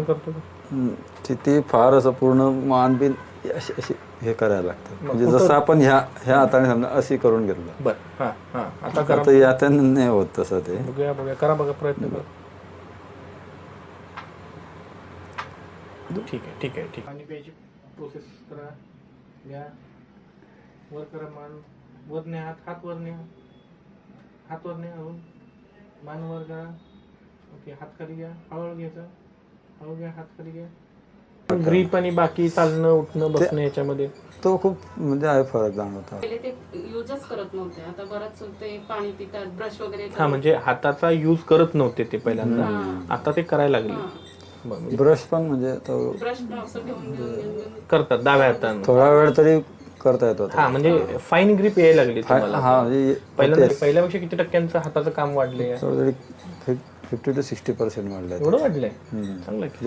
करतो ती फार असं पूर्ण मान बिन अशी अशी हे करायला लागतं. म्हणजे जसं आपण ह्या हाताने समजा अशी करून घेतलं. बर हां हां आता करा. आता यातनं नाही होत तसं ते. बघूया बघूया करा बघा प्रयत्न करा. ठीक आहे ठीक आहे ठीक. पाणी प्यायची प्रोसेस करा. घ्या वर करा मान वर न्या हात वर न्या हात वर न्या अजून मान वर करा. ओके हात खाली घ्या हळूहळू घ्यायचा हळू घ्या हात खाली घ्या. ग्रीप आणि बाकी चालणं उठणं बसणं याच्यामध्ये तो खूप म्हणजे आहे फरक जाणवता. पहिले ते युजच करत नव्हते आता बरंच ते पाणी पितात ब्रश वगैरे हा म्हणजे हाताचा यूज करत नव्हते ते पहिल्यांदा आता ते करायला लागले. ब्रश पण म्हणजे तो ब्रश असं घेऊन करतात डाव्या हाताने थोडा वेळ तरी करता येतो. हा म्हणजे फाईन ग्रीप यायला लागली तुम्हाला. हा म्हणजे पहिल्यापेक्षा किती टक्क्यांचं हाताचं काम वाढले? 50 to 60% वाढलंय. एवढं वाढलंय चांगलं.